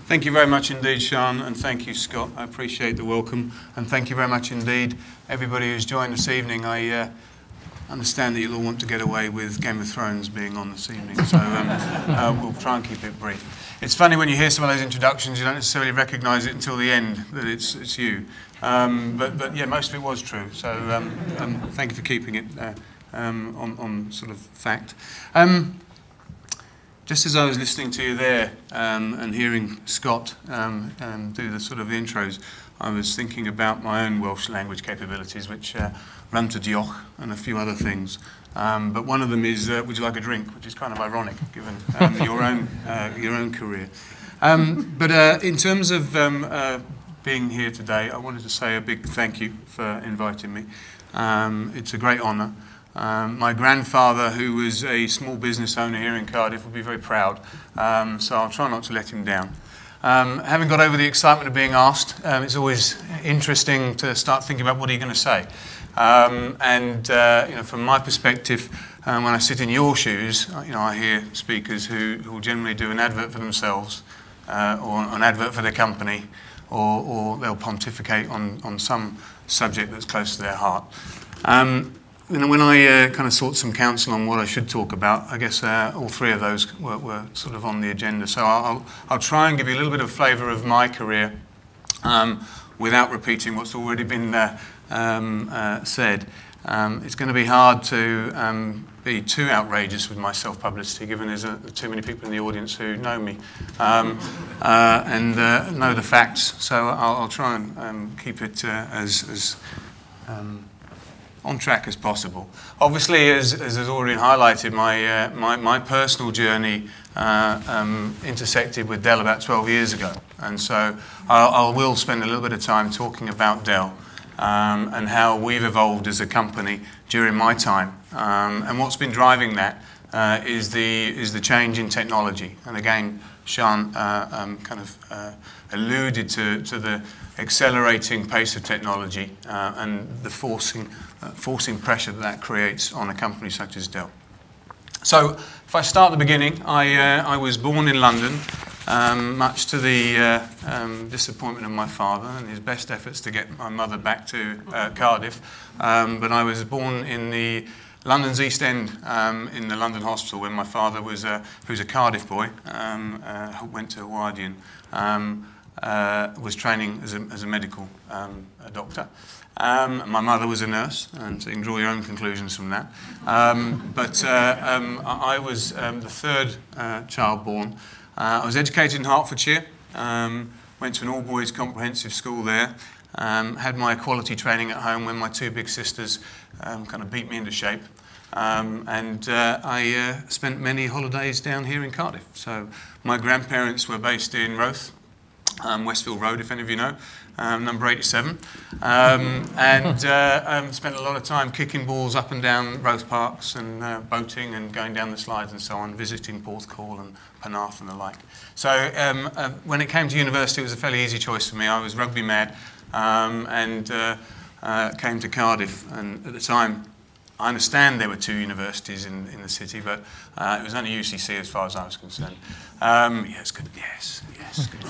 Thank you very much indeed, Sean, and thank you, Scott. I appreciate the welcome, and thank you very much indeed, everybody who's joined this evening. I understand that you'll all want to get away with Game of Thrones being on this evening, so we'll try and keep it brief. It's funny when you hear some of those introductions, you don't necessarily recognise it until the end that it's you. But yeah, most of it was true, so thank you for keeping it on sort of fact. Just as I was listening to you there and hearing Scott do the sort of intros, I was thinking about my own Welsh language capabilities, which run to diolch and a few other things. But one of them is, would you like a drink, which is kind of ironic given your own career. But in terms of being here today, I wanted to say a big thank you for inviting me. It's a great honour. My grandfather, who was a small business owner here in Cardiff, would be very proud, so I'll try not to let him down. Having got over the excitement of being asked, it's always interesting to start thinking about what are you going to say. You know, from my perspective, when I sit in your shoes, you know, I hear speakers who will generally do an advert for themselves, or an advert for their company, or they'll pontificate on some subject that's close to their heart. You know, when I kind of sought some counsel on what I should talk about, I guess all three of those were sort of on the agenda. So I'll try and give you a little bit of flavour of my career without repeating what's already been said. It's going to be hard to be too outrageous with my self-publicity, given there's too many people in the audience who know me and know the facts. So I'll try and keep it as on track as possible. Obviously, as has already been highlighted, my personal journey intersected with Dell about 12 years ago, and so I will spend a little bit of time talking about Dell and how we've evolved as a company during my time, and what's been driving that is the change in technology. And again, Sean kind of alluded to the accelerating pace of technology and the forcing pressure that creates on a company such as Dell. So if I start at the beginning, I was born in London, much to the disappointment of my father and his best efforts to get my mother back to Cardiff. But I was born in the London's East End, in the London Hospital, when my father was who was a Cardiff boy, went to Wardian, was training as a medical doctor. My mother was a nurse, and so you can draw your own conclusions from that. I was the third child born. I was educated in Hertfordshire, went to an all-boys comprehensive school there, had my equality training at home when my two big sisters kind of beat me into shape. I spent many holidays down here in Cardiff. So my grandparents were based in Roath, Westfield Road, if any of you know, number 87, spent a lot of time kicking balls up and down Roath Parks and boating and going down the slides and so on, visiting Porthcawl and Penarth and the like. So when it came to university, it was a fairly easy choice for me. I was rugby mad came to Cardiff, and at the time, I understand there were two universities in the city, but it was only UCC as far as I was concerned. Yes, good. Yes, good.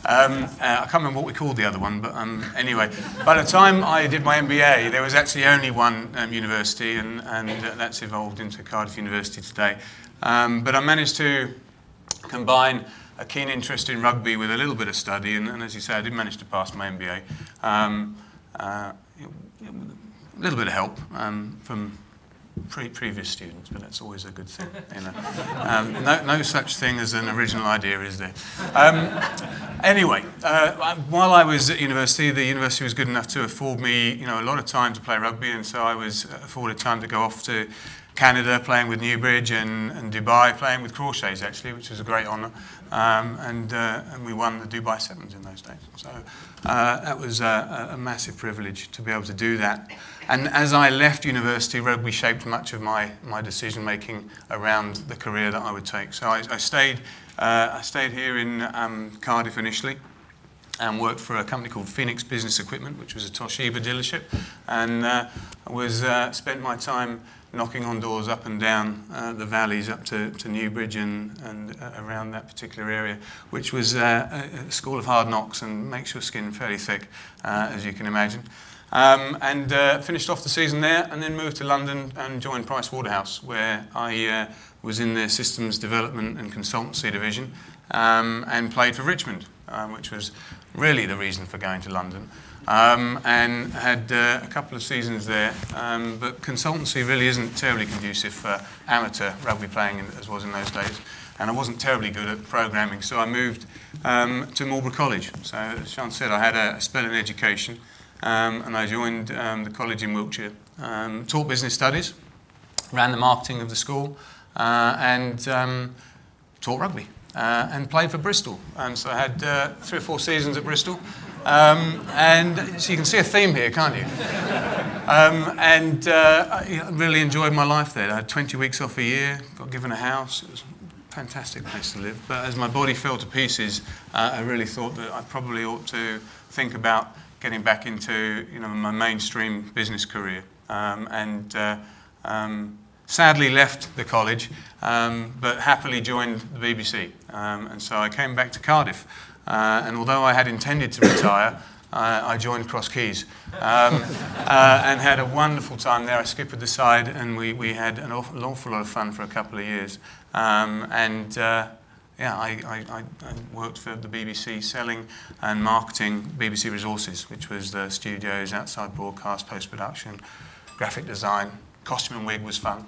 I can't remember what we called the other one, but anyway, by the time I did my MBA, there was actually only one university, and that's evolved into Cardiff University today. But I managed to combine a keen interest in rugby with a little bit of study, and as you say, I did manage to pass my MBA. A little bit of help from previous students, but that's always a good thing. You know, no such thing as an original idea, is there? Anyway, while I was at university, the university was good enough to afford me, you know, a lot of time to play rugby, and so I was afforded time to go off to Canada, playing with Newbridge, and Dubai, playing with Crawshays, actually, which was a great honour. And we won the Dubai Sevens in those days. So that was a massive privilege to be able to do that. And as I left university, rugby shaped much of my decision-making around the career that I would take. So I stayed here in Cardiff initially, and worked for a company called Phoenix Business Equipment, which was a Toshiba dealership, and spent my time knocking on doors up and down the valleys up to Newbridge and around that particular area, which was a school of hard knocks and makes your skin fairly thick, as you can imagine. Finished off the season there, and then moved to London and joined Price Waterhouse, where I was in their systems development and consultancy division, and played for Richmond, which was really the reason for going to London. And had a couple of seasons there, but consultancy really isn't terribly conducive for amateur rugby playing as was in those days, and I wasn't terribly good at programming, so I moved to Marlborough College. So as Sean said, I had a spell in education, and I joined the college in Wiltshire, taught business studies, ran the marketing of the school, and taught rugby. And played for Bristol. So I had 3 or 4 seasons at Bristol. And so you can see a theme here, can't you? I really enjoyed my life there. I had 20 weeks off a year, got given a house. It was a fantastic place to live. But as my body fell to pieces, I really thought that I probably ought to think about getting back into my mainstream business career. Sadly left the college, but happily joined the BBC. And so I came back to Cardiff. And although I had intended to retire, I joined Cross Keys and had a wonderful time there. I skippered the side, and we had an awful lot of fun for a couple of years. I worked for the BBC selling and marketing BBC Resources, which was the studios, outside broadcast, post-production, graphic design. Costume and wig was fun.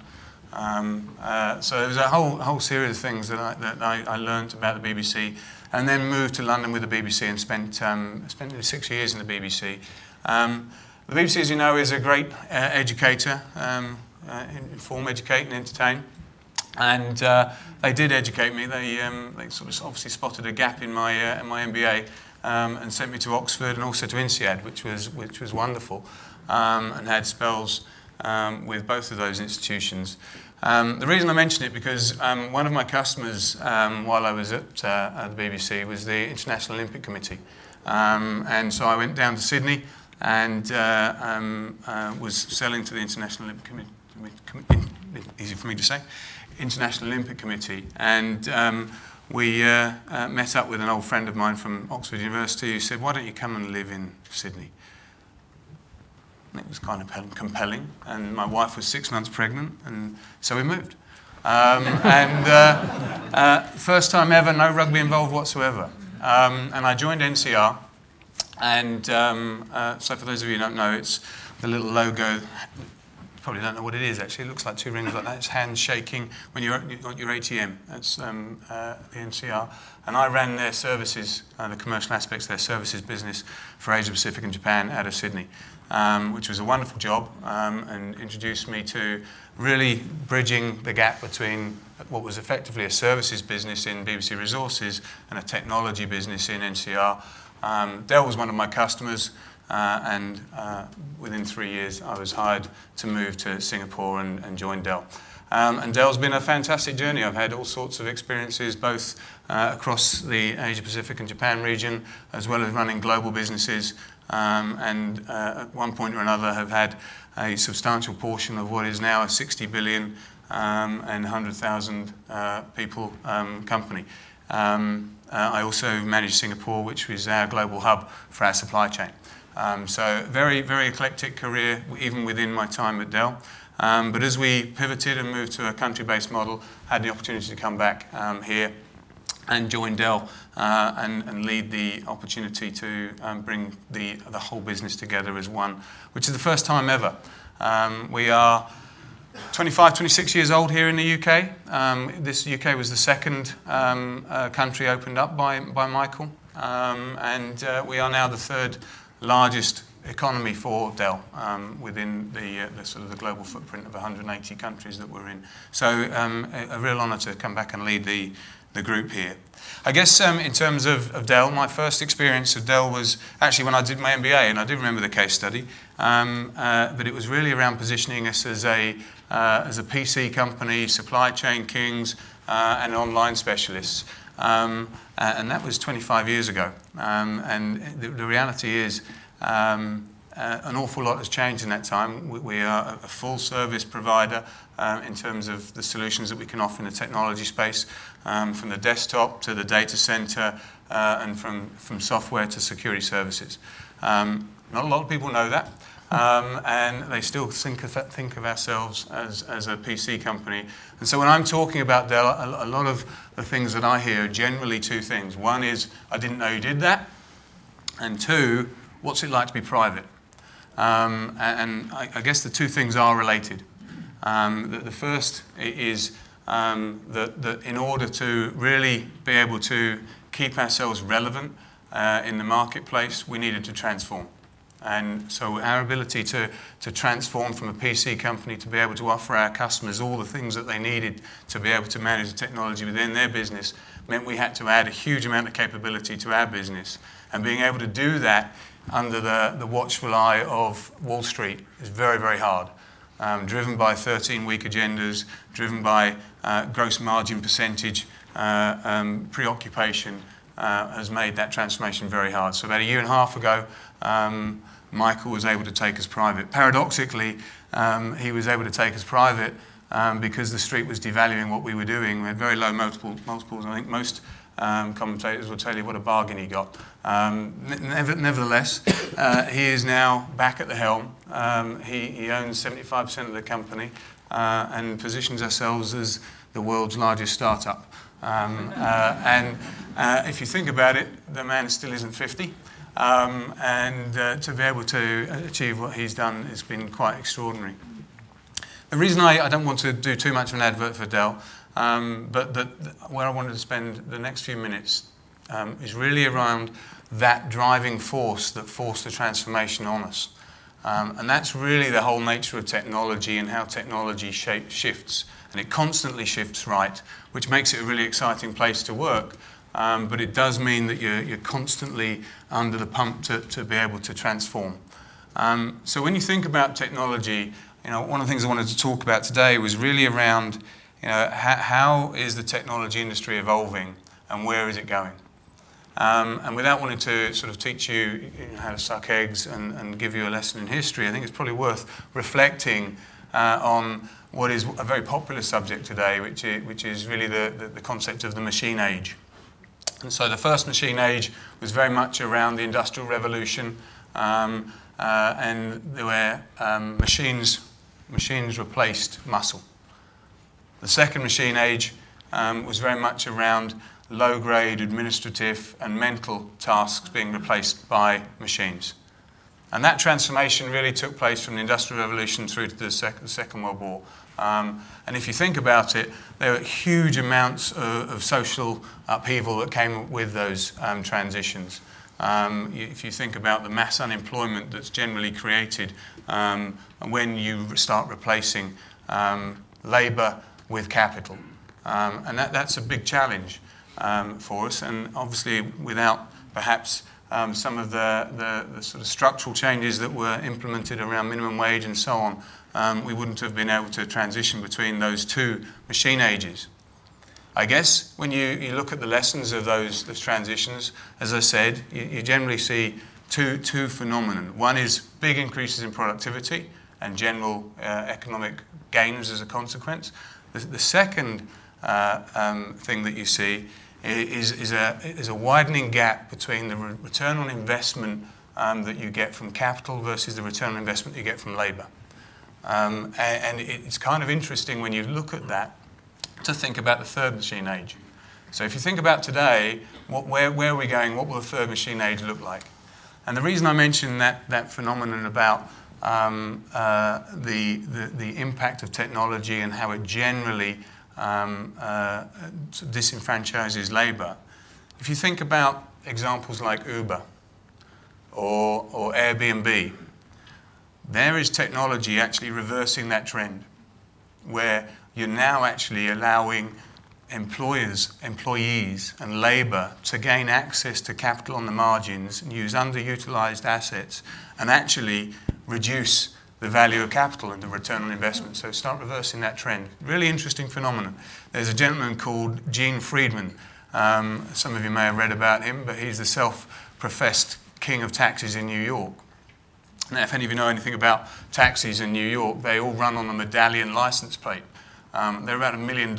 So there was a whole series of things that I learned about the BBC, and then moved to London with the BBC and spent 6 years in the BBC. The BBC, as you know, is a great educator, inform, educate and entertain. And they did educate me. They sort of obviously spotted a gap in my MBA and sent me to Oxford and also to INSEAD, which was wonderful, and had spells with both of those institutions. The reason I mention it because one of my customers while I was at the BBC was the International Olympic Committee, and so I went down to Sydney and was selling to the International Olympic Committee, easy for me to say, International Olympic Committee, and we met up with an old friend of mine from Oxford University who said, "Why don't you come and live in Sydney?" It was kind of compelling, and my wife was 6 months pregnant, and so we moved. First time ever, no rugby involved whatsoever. And I joined NCR, and so for those of you who don't know, it's the little logo. You probably don't know what it is, actually. It looks like 2 rings like that. It's hands shaking when you've got your ATM. That's the NCR. And I ran their services, the commercial aspects of their services business for Asia Pacific and Japan out of Sydney. Which was a wonderful job and introduced me to really bridging the gap between what was effectively a services business in BBC Resources and a technology business in NCR. Dell was one of my customers, and within 3 years I was hired to move to Singapore and join Dell. And Dell's been a fantastic journey. I've had all sorts of experiences, both across the Asia Pacific and Japan region, as well as running global businesses. At one point or another have had a substantial portion of what is now a 60 billion and 100,000 people company. I also manage Singapore, which was our global hub for our supply chain. So very, very eclectic career, even within my time at Dell. But as we pivoted and moved to a country-based model, had the opportunity to come back here and join Dell and lead the opportunity to bring the whole business together as one, which is the first time ever. We are 25, 26 years old here in the UK. This UK was the second country opened up by Michael, and we are now the 3rd largest economy for Dell within the sort of the global footprint of 180 countries that we're in. So a real honour to come back and lead the group here. I guess in terms of Dell, my first experience of Dell was actually when I did my MBA, and I do remember the case study, but it was really around positioning us as a PC company, supply chain kings, and online specialists. And that was 25 years ago. And the reality is an awful lot has changed in that time. We are a full service provider in terms of the solutions that we can offer in the technology space, from the desktop to the data center, and from software to security services. Not a lot of people know that. And they still think of ourselves as a PC company. And so when I'm talking about Dell, a lot of the things that I hear are generally two things. One is, I didn't know you did that. And two, what's it like to be private? And I guess the two things are related. The first is that in order to really be able to keep ourselves relevant in the marketplace, we needed to transform. And so our ability to transform from a PC company to be able to offer our customers all the things that they needed to be able to manage the technology within their business meant we had to add a huge amount of capability to our business. And being able to do that under the watchful eye of Wall Street is very, very hard. Driven by 13-week agendas, driven by gross margin percentage preoccupation, has made that transformation very hard. So about a year and a half ago, Michael was able to take us private. Paradoxically, he was able to take us private because the street was devaluing what we were doing. We had very low multiples. I think most commentators will tell you what a bargain he got. Nevertheless, he is now back at the helm. He owns 75% of the company and positions ourselves as the world's largest startup. And if you think about it, the man still isn't 50. And to be able to achieve what he's done has been quite extraordinary. The reason I don't want to do too much of an advert for Dell, but where I wanted to spend the next few minutes is really around that driving force that forced the transformation on us. And that's really the whole nature of technology and how technology shifts. And it constantly shifts right, which makes it a really exciting place to work. But it does mean that you're constantly under the pump to be able to transform. So when you think about technology, one of the things I wanted to talk about today was really around, how is the technology industry evolving and where is it going? And without wanting to sort of teach you how to suck eggs and give you a lesson in history, I think it's probably worth reflecting on what is a very popular subject today, which is really the concept of the machine age. And so the first machine age was very much around the Industrial Revolution, and where machines replaced muscle. The second machine age was very much around low-grade administrative and mental tasks being replaced by machines. And that transformation really took place from the Industrial Revolution through to the Second World War. And if you think about it, there were huge amounts of social upheaval that came with those transitions. If you think about the mass unemployment that's generally created when you start replacing labour with capital. And that's a big challenge for us, and obviously without perhaps some of the sort of structural changes that were implemented around minimum wage and so on, we wouldn't have been able to transition between those two machine ages. I guess when you look at the lessons of those transitions, as I said, you generally see two phenomena. One is big increases in productivity and general economic gains as a consequence. The second thing that you see is a widening gap between the return on investment that you get from capital versus the return on investment you get from labour. And it's kind of interesting when you look at that to think about the third machine age. So if you think about today, where are we going? What will the third machine age look like? And the reason I mention that phenomenon about the impact of technology and how it generally disenfranchises labour. If you think about examples like Uber or Airbnb, there is technology actually reversing that trend, where you're now actually allowing employees and labour to gain access to capital on the margins and use underutilised assets and actually reduce the value of capital and the return on investment. So start reversing that trend. Really interesting phenomenon. There's a gentleman called Gene Friedman Some of you may have read about him, but he's the self-professed king of taxis in New York. Now, if any of you know anything about taxis in New York, they all run on a medallion license plate. They're about $1 million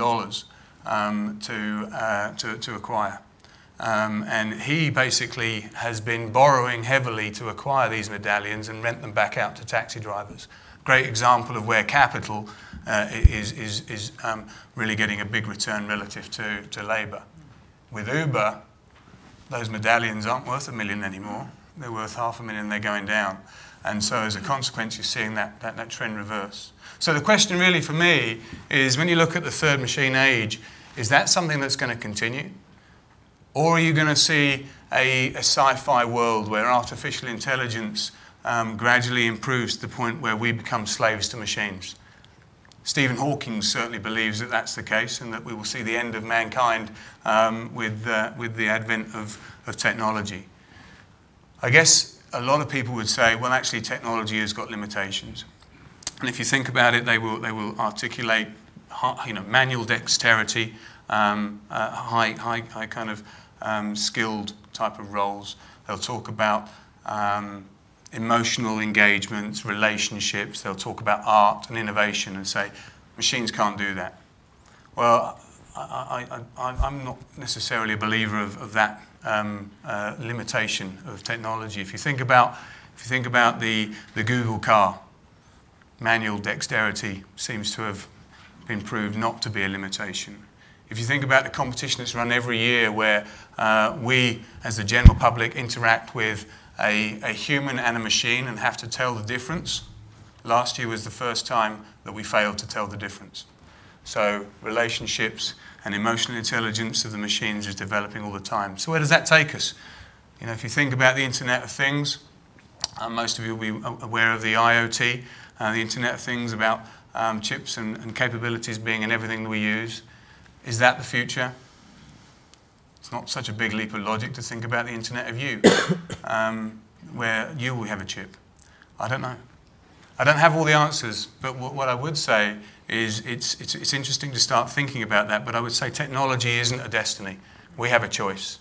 to acquire. And he basically has been borrowing heavily to acquire these medallions and rent them back out to taxi drivers. Great example of where capital is really getting a big return relative to labour. With Uber, those medallions aren't worth $1 million anymore. They're worth $500,000, they're going down. And so as a consequence, you're seeing that trend reverse. So the question really for me is, when you look at the third machine age, is that something that's going to continue? Or are you going to see a sci-fi world where artificial intelligence gradually improves to the point where we become slaves to machines? Stephen Hawking certainly believes that that's the case, and that we will see the end of mankind with the advent of technology. I guess a lot of people would say, well, actually, technology has got limitations. And if you think about it, they will articulate, manual dexterity, high kind of skilled type of roles. They'll talk about emotional engagements, relationships. They'll talk about art and innovation and say, machines can't do that. Well, I'm not necessarily a believer of that limitation of technology. If you think about the Google car, manual dexterity seems to have been proved not to be a limitation. If you think about the competition that's run every year where we, as the general public, interact with a human and a machine and have to tell the difference, last year was the first time that we failed to tell the difference. So relationships and emotional intelligence of the machines is developing all the time. So where does that take us? If you think about the Internet of Things, most of you will be aware of the IoT, the Internet of Things, about chips and capabilities being in everything that we use. Is that the future? It's not such a big leap of logic to think about the Internet of You, where you will have a chip. I don't know. I don't have all the answers, but what I would say is it's interesting to start thinking about that, but I would say technology isn't a destiny. We have a choice.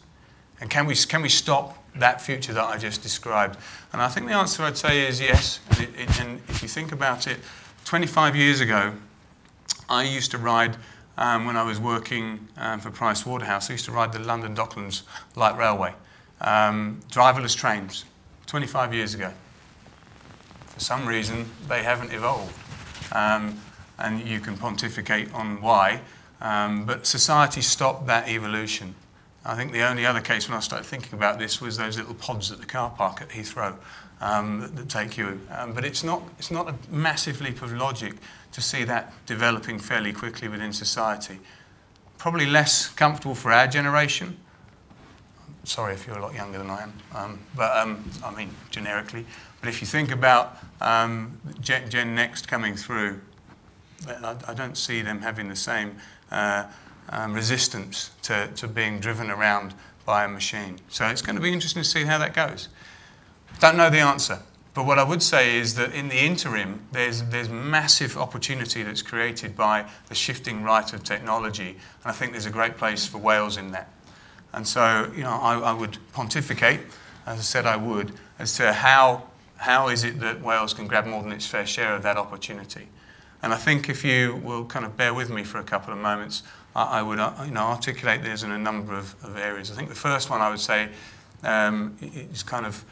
And can we stop that future that I just described? And I think the answer I'd say is yes. And if you think about it, 25 years ago, I used to ride, when I was working for Price Waterhouse, I used to ride the London Docklands Light Railway, driverless trains, 25 years ago. For some reason, they haven't evolved. And you can pontificate on why, but society stopped that evolution. I think the only other case when I started thinking about this was those little pods at the car park at Heathrow that take you. But it's not a massive leap of logic to see that developing fairly quickly within society. Probably less comfortable for our generation. Sorry if you're a lot younger than I am, I mean generically. But if you think about Gen Next coming through, I don't see them having the same resistance to being driven around by a machine. So it's going to be interesting to see how that goes. Don't know the answer, but what I would say is that in the interim, there's massive opportunity that's created by the shifting right of technology, and I think there's a great place for Wales in that. And so, I would pontificate, as I said I would, as to how is it that Wales can grab more than its fair share of that opportunity. And I think if you will kind of bear with me for a couple of moments, I would articulate this in a number of areas. I think the first one I would say is kind of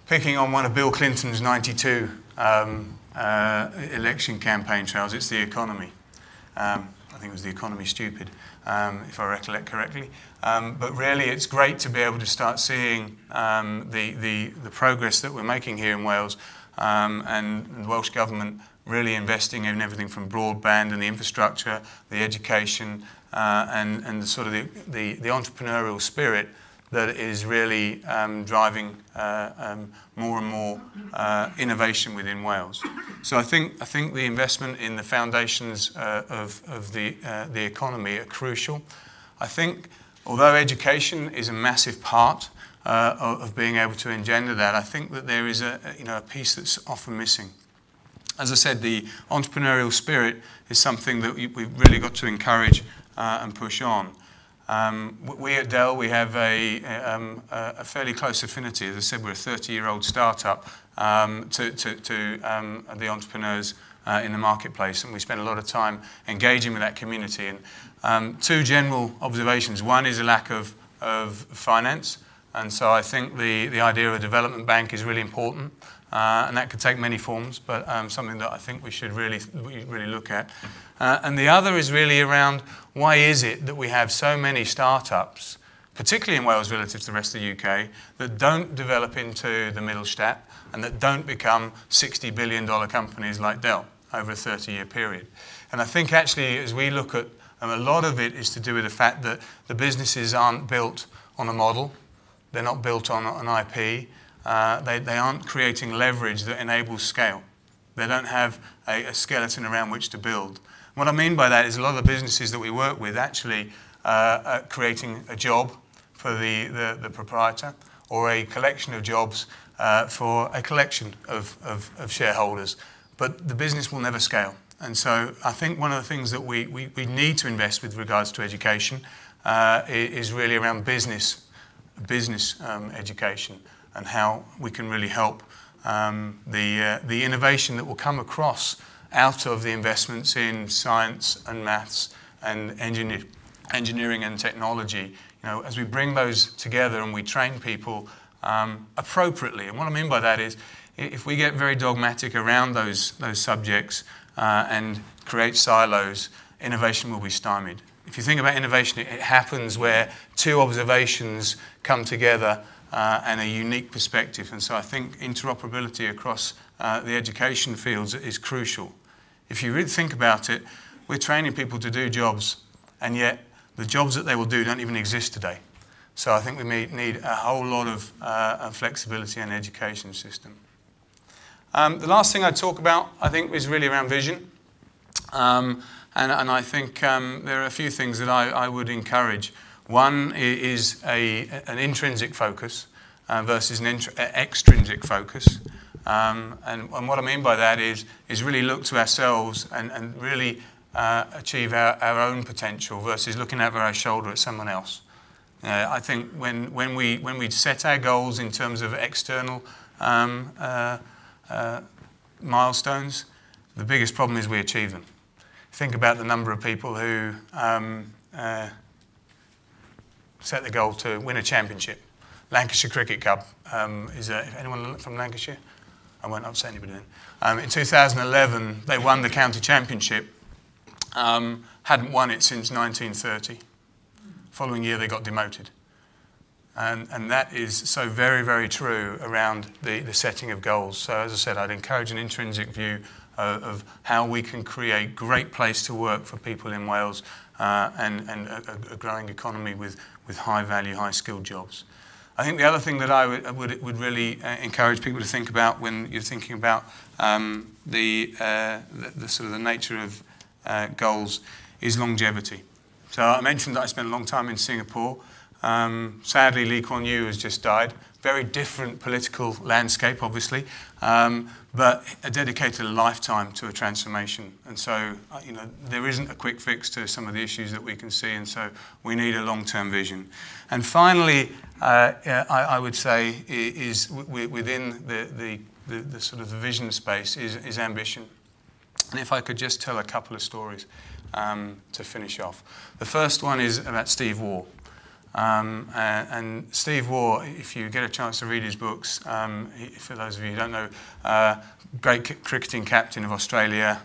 picking on one of Bill Clinton's 92 election campaign trails. It's the economy. I think it was the economy stupid, if I recollect correctly. But really, it's great to be able to start seeing the progress that we're making here in Wales, and the Welsh Government really investing in everything from broadband and the infrastructure, the education, and the sort of the entrepreneurial spirit that is really driving more and more innovation within Wales. So I think the investment in the foundations of the economy are crucial. I think although education is a massive part of being able to engender that, I think that there is a piece that's often missing. As I said, the entrepreneurial spirit is something that we've really got to encourage and push on. We at Dell, we have a fairly close affinity. As I said, we're a 30-year-old startup to the entrepreneurs in the marketplace, and we spend a lot of time engaging with that community. And two general observations. One is a lack of finance, and so I think the idea of a development bank is really important, and that could take many forms, but something that I think we should really look at. And the other is really around why is it that we have so many startups, particularly in Wales relative to the rest of the UK, that don't develop into the Mittelstand and that don't become $60 billion companies like Dell over a 30-year period. And I think actually as we look at, a lot of it is to do with the fact that the businesses aren't built on a model, they're not built on an IP, they aren't creating leverage that enables scale. They don't have a skeleton around which to build. What I mean by that is a lot of the businesses that we work with actually are creating a job for the proprietor or a collection of jobs for a collection of shareholders. But the business will never scale. And so I think one of the things that we need to invest with regards to education is really around business education and how we can really help the innovation that will come across out of the investments in science and maths and engineering and technology. You know, as we bring those together and we train people appropriately. And what I mean by that is, if we get very dogmatic around those subjects and create silos, innovation will be stymied. If you think about innovation, it happens where two observations come together and a unique perspective. And so I think interoperability across the education fields is crucial. If you really think about it, we're training people to do jobs, and yet the jobs that they will do don't even exist today. So I think we need a whole lot of flexibility in the education system. The last thing I'd talk about, I think, is really around vision. And I think there are a few things that I would encourage. One is an intrinsic focus versus an extrinsic focus. And what I mean by that is really look to ourselves and really achieve our own potential versus looking over our shoulder at someone else. I think when we set our goals in terms of external milestones, the biggest problem is we achieve them. Think about the number of people who set the goal to win a championship. Lancashire Cricket Club, is anyone from Lancashire? I won't upset anybody then. In 2011, they won the county championship. Hadn't won it since 1930. Following year, they got demoted. And that is so very, very true around the setting of goals. So as I said, I'd encourage an intrinsic view of how we can create great place to work for people in Wales and a growing economy with high value, high skilled jobs. I think the other thing that I would really encourage people to think about when you're thinking about the sort of the nature of goals is longevity. So I mentioned that I spent a long time in Singapore. Sadly, Lee Kuan Yew has just died. Very different political landscape, obviously, but dedicated a lifetime to a transformation. And so, you know, there isn't a quick fix to some of the issues that we can see, and so we need a long-term vision. And finally, I would say is within the sort of the vision space is ambition. And if I could just tell a couple of stories to finish off. The first one is about Steve Waugh. And Steve Waugh, if you get a chance to read his books, for those of you who don't know, great cricketing captain of Australia,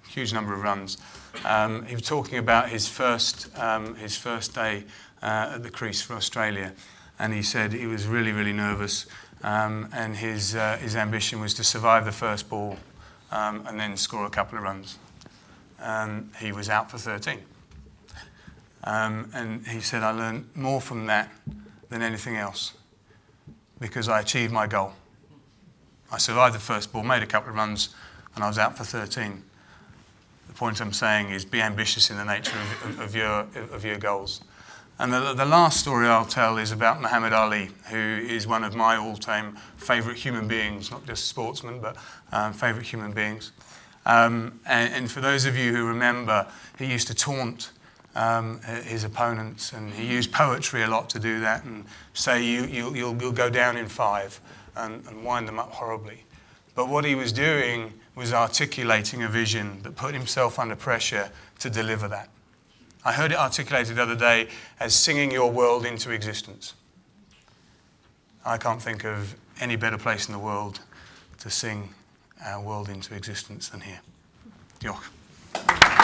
huge number of runs. He was talking about his first day at the crease for Australia, and he said he was really, really nervous, and his ambition was to survive the first ball and then score a couple of runs. He was out for 13. And he said, I learned more from that than anything else because I achieved my goal. I survived the first ball, made a couple of runs, and I was out for 13. The point I'm saying is be ambitious in the nature of your goals. And the last story I'll tell is about Muhammad Ali, who is one of my all-time favourite human beings, not just sportsmen, but favourite human beings. And for those of you who remember, he used to taunt his opponents, and he used poetry a lot to do that, and say you'll go down in 5 and wind them up horribly. But what he was doing was articulating a vision that put himself under pressure to deliver that. I heard it articulated the other day as singing your world into existence. I can't think of any better place in the world to sing our world into existence than here. Diolch.